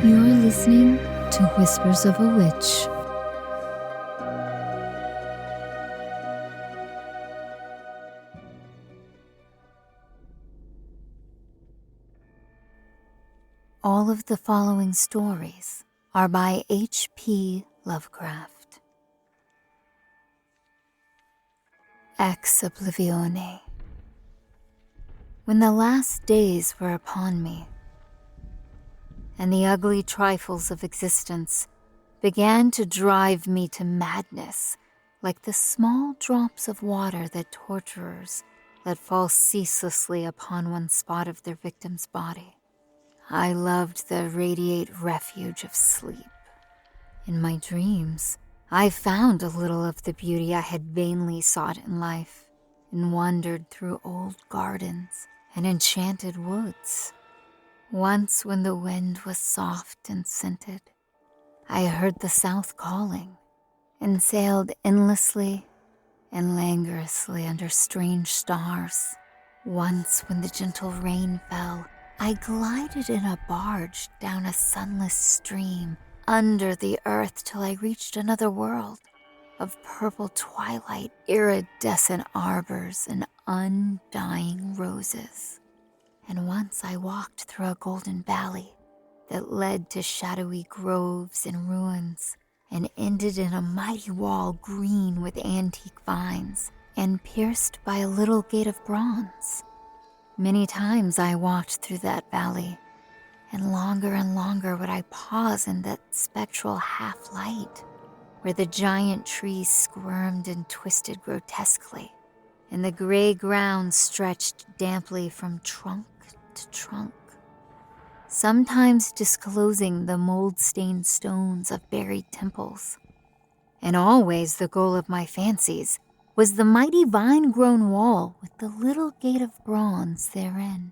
You're listening to Whispers of a Witch. All of the following stories are by H.P. Lovecraft. Ex Oblivione. When the last days were upon me, and the ugly trifles of existence began to drive me to madness, like the small drops of water that torturers let fall ceaselessly upon one spot of their victim's body, I loved the radiate refuge of sleep. In my dreams, I found a little of the beauty I had vainly sought in life, and wandered through old gardens and enchanted woods. Once, when the wind was soft and scented, I heard the south calling, and sailed endlessly and languorously under strange stars. Once, when the gentle rain fell, I glided in a barge down a sunless stream under the earth till I reached another world of purple twilight, iridescent arbors, and undying roses. And once I walked through a golden valley that led to shadowy groves and ruins, and ended in a mighty wall green with antique vines and pierced by a little gate of bronze. Many times I walked through that valley, and longer would I pause in that spectral half-light where the giant trees squirmed and twisted grotesquely, and the gray ground stretched damply from trunk to trunk, sometimes disclosing the mold-stained stones of buried temples. And always the goal of my fancies was the mighty vine-grown wall with the little gate of bronze therein.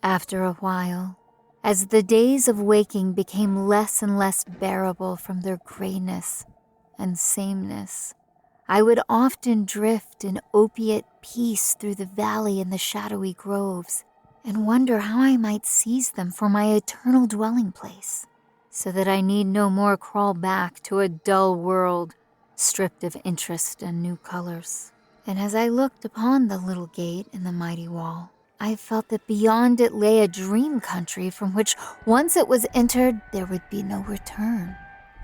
After a while, as the days of waking became less and less bearable from their grayness and sameness, I would often drift in opiate peace through the valley and the shadowy groves, and wonder how I might seize them for my eternal dwelling place, so that I need no more crawl back to a dull world, stripped of interest and new colors. And as I looked upon the little gate in the mighty wall, I felt that beyond it lay a dream country from which, once it was entered, there would be no return.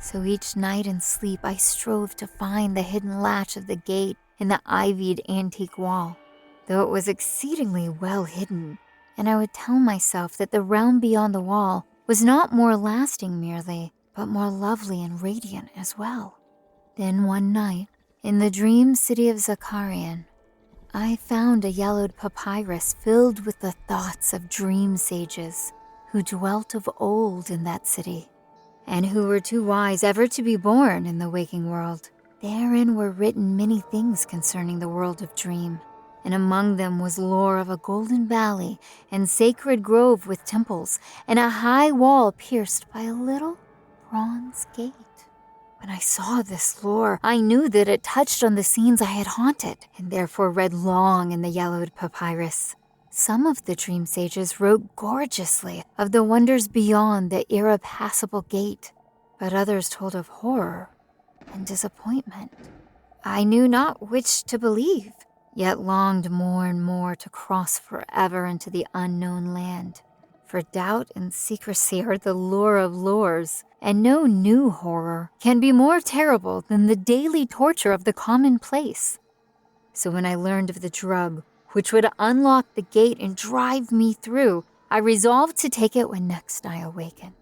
So each night in sleep I strove to find the hidden latch of the gate in the ivied antique wall, though it was exceedingly well hidden, and I would tell myself that the realm beyond the wall was not more lasting merely, but more lovely and radiant as well. Then one night, in the dream city of Zakarian, I found a yellowed papyrus filled with the thoughts of dream sages who dwelt of old in that city, and who were too wise ever to be born in the waking world. Therein were written many things concerning the world of dream, and among them was lore of a golden valley and sacred grove with temples, and a high wall pierced by a little bronze gate. When I saw this lore, I knew that it touched on the scenes I had haunted, and therefore read long in the yellowed papyrus. Some of the dream sages wrote gorgeously of the wonders beyond the irrepassable gate, but others told of horror and disappointment. I knew not which to believe, yet longed more and more to cross forever into the unknown land. For doubt and secrecy are the lure of lures, and no new horror can be more terrible than the daily torture of the commonplace. So when I learned of the drug which would unlock the gate and drive me through, I resolved to take it when next I awakened.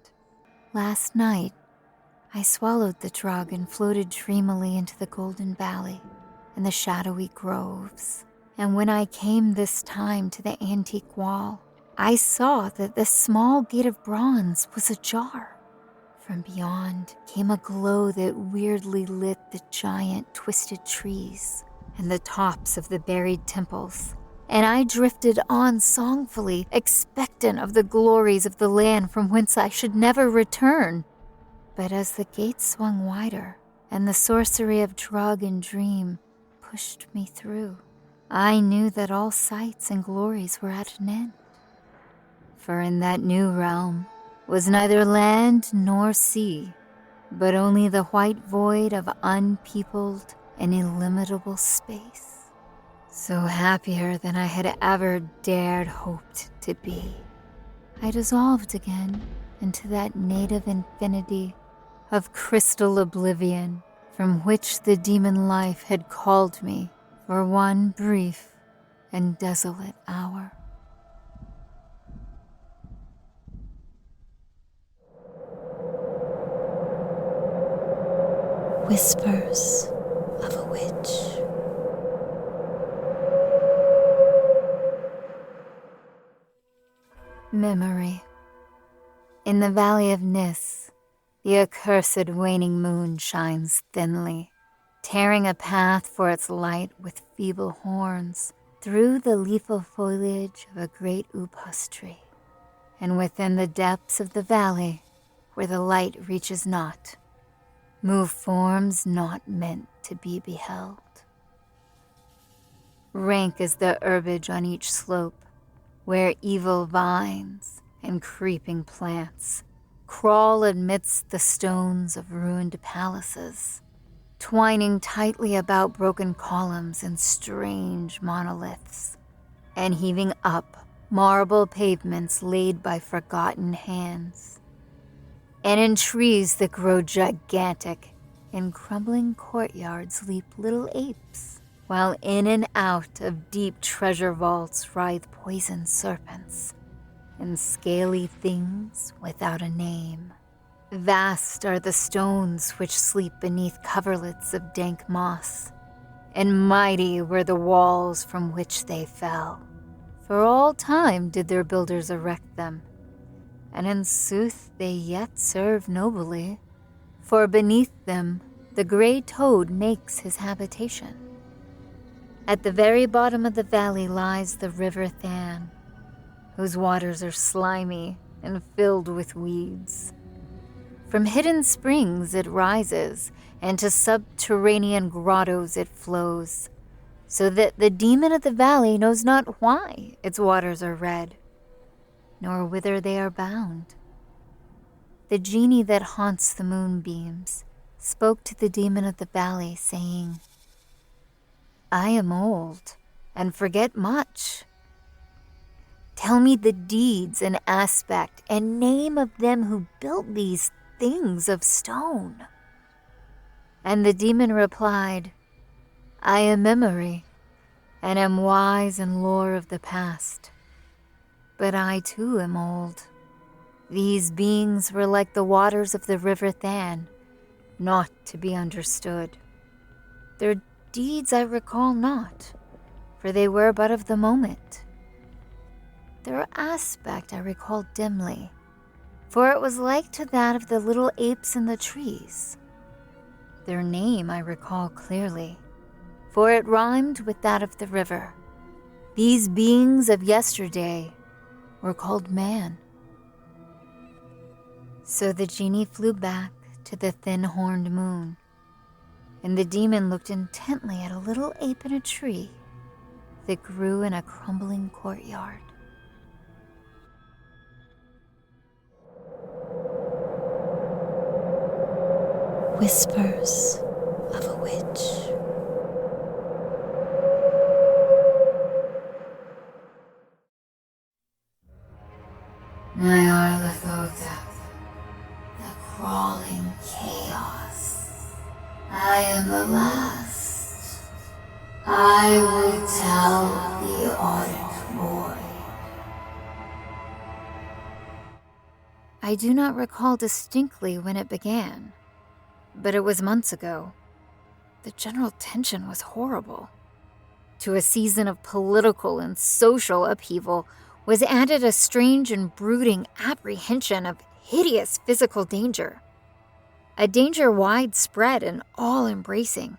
Last night, I swallowed the drug and floated dreamily into the golden valley and the shadowy groves. And when I came this time to the antique wall, I saw that the small gate of bronze was ajar. From beyond came a glow that weirdly lit the giant twisted trees and the tops of the buried temples, and I drifted on songfully, expectant of the glories of the land from whence I should never return. But as the gate swung wider, and the sorcery of drug and dream pushed me through, I knew that all sights and glories were at an end. For in that new realm was neither land nor sea, but only the white void of unpeopled and illimitable space. So happier than I had ever dared hoped to be, I dissolved again into that native infinity of crystal oblivion from which the demon life had called me for one brief and desolate hour. Whispers of a Witch. Memory. In the valley of Nis, the accursed waning moon shines thinly, tearing a path for its light with feeble horns through the leafy foliage of a great upas tree. And within the depths of the valley, where the light reaches not, move forms not meant to be beheld. Rank is the herbage on each slope, where evil vines and creeping plants crawl amidst the stones of ruined palaces, twining tightly about broken columns and strange monoliths, and heaving up marble pavements laid by forgotten hands. And in trees that grow gigantic, in crumbling courtyards leap little apes, while in and out of deep treasure vaults writhe poison serpents and scaly things without a name. Vast are the stones which sleep beneath coverlets of dank moss, and mighty were the walls from which they fell. For all time did their builders erect them, and in sooth they yet serve nobly, for beneath them the gray toad makes his habitation. At the very bottom of the valley lies the river Than, whose waters are slimy and filled with weeds. From hidden springs it rises, and to subterranean grottos it flows, so that the demon of the valley knows not why its waters are red, nor whither they are bound. The genie that haunts the moonbeams spoke to the demon of the valley, saying, "I am old and forget much. Tell me the deeds and aspect and name of them who built these things of stone." And the demon replied, "I am memory, and am wise in lore of the past. But I too am old. These beings were like the waters of the river Than, not to be understood. Their deeds I recall not, for they were but of the moment. Their aspect I recall dimly, for it was like to that of the little apes in the trees. Their name I recall clearly, for it rhymed with that of the river. These beings of yesterday were called man." So the genie flew back to the thin-horned moon, and the demon looked intently at a little ape in a tree that grew in a crumbling courtyard. Whispers of a Witch. Nyarlathotep, the crawling chaos. I am the last. I will tell the ardent boy. I do not recall distinctly when it began, but it was months ago. The general tension was horrible. To a season of political and social upheaval was added a strange and brooding apprehension of hideous physical danger. A danger widespread and all-embracing.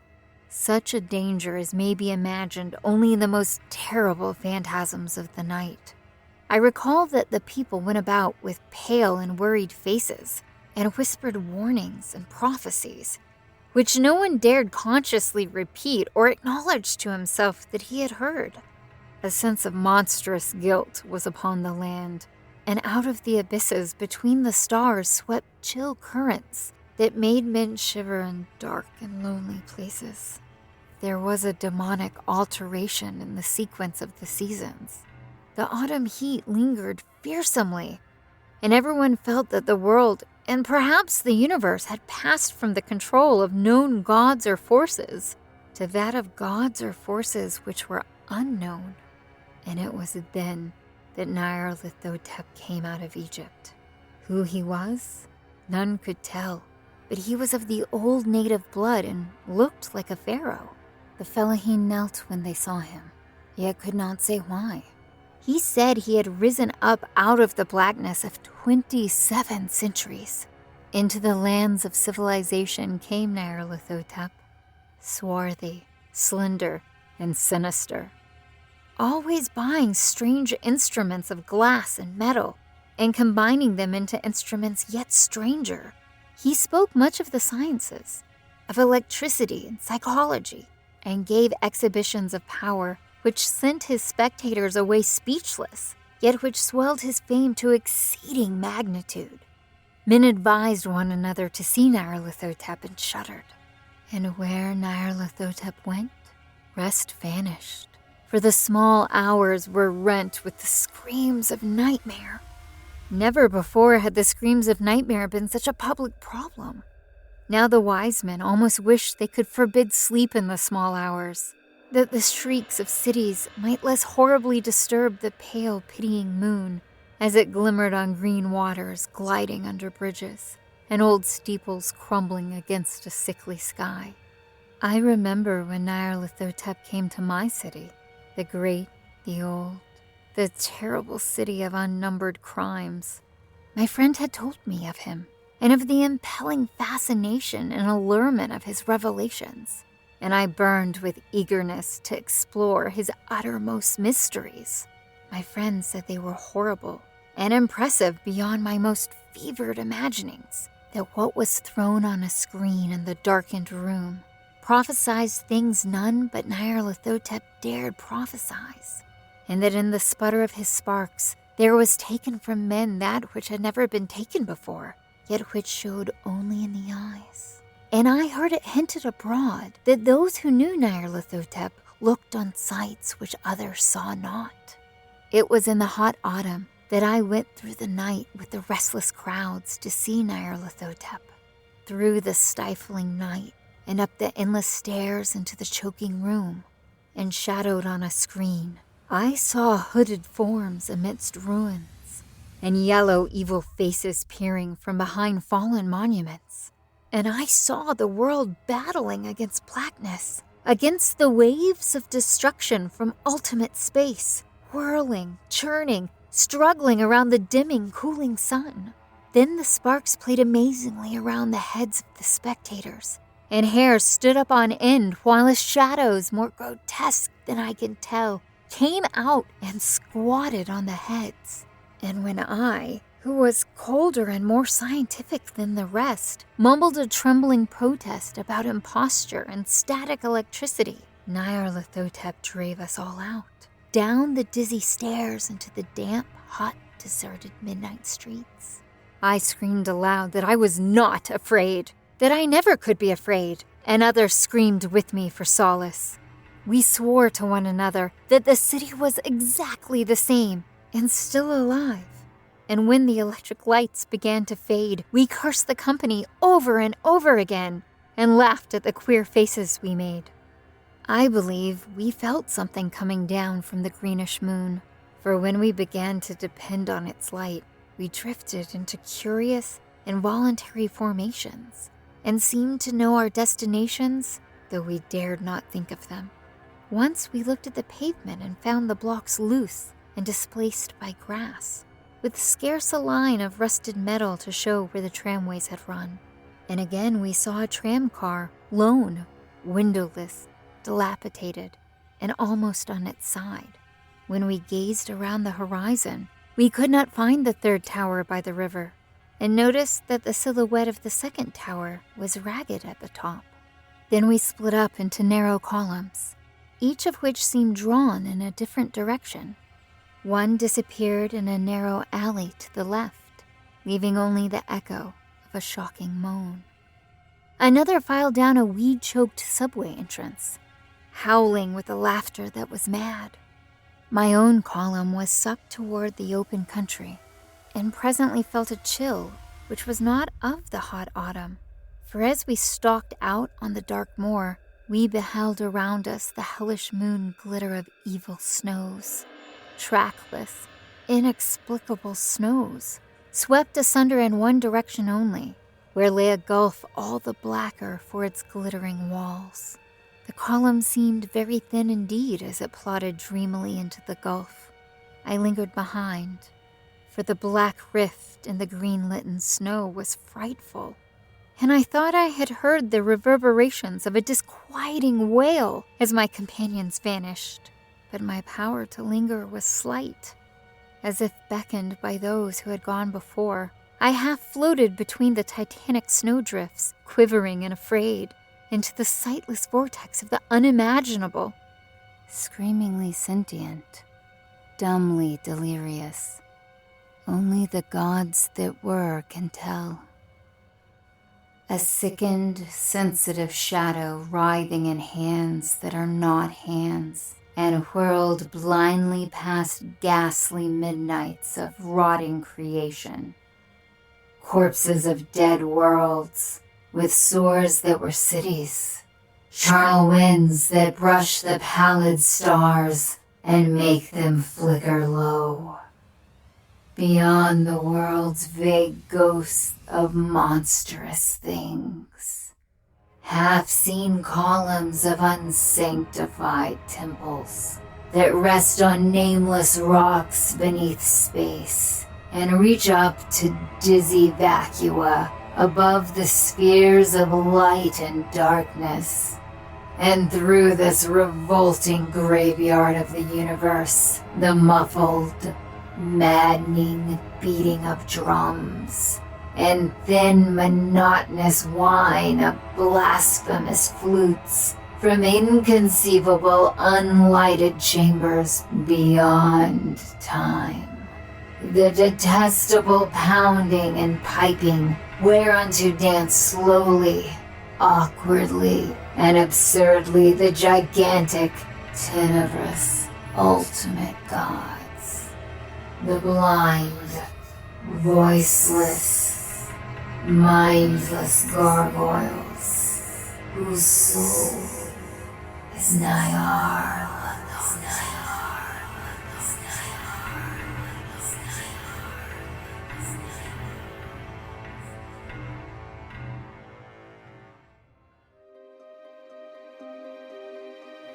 Such a danger as may be imagined only in the most terrible phantasms of the night. I recall that the people went about with pale and worried faces and whispered warnings and prophecies, which no one dared consciously repeat or acknowledge to himself that he had heard. A sense of monstrous guilt was upon the land, and out of the abysses between the stars swept chill currents that made men shiver in dark and lonely places. There was a demonic alteration in the sequence of the seasons. The autumn heat lingered fearsomely, and everyone felt that the world, and perhaps the universe, had passed from the control of known gods or forces to that of gods or forces which were unknown. And it was then that Nyarlathotep came out of Egypt. Who he was, none could tell, but he was of the old native blood and looked like a pharaoh. The Fellahin knelt when they saw him, yet could not say why. He said he had risen up out of the blackness of 27 centuries. Into the lands of civilization came Nyarlathotep, swarthy, slender, and sinister, always buying strange instruments of glass and metal and combining them into instruments yet stranger. He spoke much of the sciences, of electricity and psychology, and gave exhibitions of power which sent his spectators away speechless, yet which swelled his fame to exceeding magnitude. Men advised one another to see Nyarlathotep and shuddered. And where Nyarlathotep went, rest vanished, for the small hours were rent with the screams of nightmare. Never before had the screams of nightmare been such a public problem. Now the wise men almost wished they could forbid sleep in the small hours, that the shrieks of cities might less horribly disturb the pale, pitying moon as it glimmered on green waters gliding under bridges and old steeples crumbling against a sickly sky. I remember when Nyarlathotep came to my city, the great, the old, the terrible city of unnumbered crimes. My friend had told me of him, and of the impelling fascination and allurement of his revelations, and I burned with eagerness to explore his uttermost mysteries. My friend said they were horrible and impressive beyond my most fevered imaginings, that what was thrown on a screen in the darkened room prophesied things none but Nyarlathotep dared prophesize, and that in the sputter of his sparks there was taken from men that which had never been taken before, yet which showed only in the eyes. And I heard it hinted abroad that those who knew Nyarlathotep looked on sights which others saw not. It was in the hot autumn that I went through the night with the restless crowds to see Nyarlathotep. Through the stifling night and up the endless stairs into the choking room, and shadowed on a screen, I saw hooded forms amidst ruins, and yellow evil faces peering from behind fallen monuments. And I saw the world battling against blackness, against the waves of destruction from ultimate space, whirling, churning, struggling around the dimming, cooling sun. Then the sparks played amazingly around the heads of the spectators, and hair stood up on end, while the shadows, more grotesque than I can tell, came out and squatted on the heads. And when I, who was colder and more scientific than the rest, mumbled a trembling protest about imposture and static electricity, Nyarlathotep drave us all out, down the dizzy stairs into the damp, hot, deserted midnight streets. I screamed aloud that I was not afraid, that I never could be afraid, and others screamed with me for solace. We swore to one another that the city was exactly the same and still alive. And when the electric lights began to fade, we cursed the company over and over again and laughed at the queer faces we made. I believe we felt something coming down from the greenish moon, for when we began to depend on its light, we drifted into curious, involuntary formations and seemed to know our destinations, though we dared not think of them. Once we looked at the pavement and found the blocks loose and displaced by grass, with scarce a line of rusted metal to show where the tramways had run. And again we saw a tram car, lone, windowless, dilapidated, and almost on its side. When we gazed around the horizon, we could not find the third tower by the river, and noticed that the silhouette of the second tower was ragged at the top. Then we split up into narrow columns, each of which seemed drawn in a different direction. One disappeared in a narrow alley to the left, leaving only the echo of a shocking moan. Another filed down a weed-choked subway entrance, howling with a laughter that was mad. My own column was sucked toward the open country, and presently felt a chill which was not of the hot autumn, for as we stalked out on the dark moor, we beheld around us the hellish moon glitter of evil snows, trackless, inexplicable snows, swept asunder in one direction only, where lay a gulf all the blacker for its glittering walls. The column seemed very thin indeed as it plodded dreamily into the gulf. I lingered behind, for the black rift in the green-litten snow was frightful, and I thought I had heard the reverberations of a disquieting wail as my companions vanished. But my power to linger was slight. As if beckoned by those who had gone before, I half floated between the titanic snowdrifts, quivering and afraid, into the sightless vortex of the unimaginable. Screamingly sentient, dumbly delirious. Only the gods that were can tell. A sickened, sensitive shadow writhing in hands that are not hands, and whirled blindly past ghastly midnights of rotting creation. Corpses of dead worlds, with sores that were cities. Charnel winds that brush the pallid stars and make them flicker low. Beyond the world's vague ghosts of monstrous things. Half-seen columns of unsanctified temples that rest on nameless rocks beneath space and reach up to dizzy vacua above the spheres of light and darkness. And through this revolting graveyard of the universe, the muffled, maddening beating of drums and thin, monotonous whine of blasphemous flutes from inconceivable, unlighted chambers beyond time. The detestable pounding and piping whereunto dance slowly, awkwardly, and absurdly the gigantic, tenebrous, ultimate gods. The blind, voiceless, mindless gargoyles, whose soul is nigh our.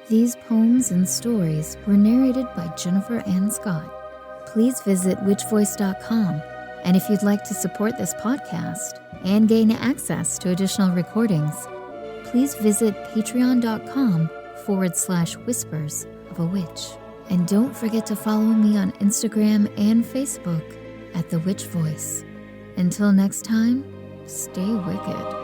These poems and stories were narrated by Jennifer Ann Scott. Please visit witchvoice.com, and if you'd like to support this podcast and gain access to additional recordings, please visit patreon.com/whispers of a witch. And don't forget to follow me on Instagram and Facebook at The Witch Voice. Until next time, stay wicked.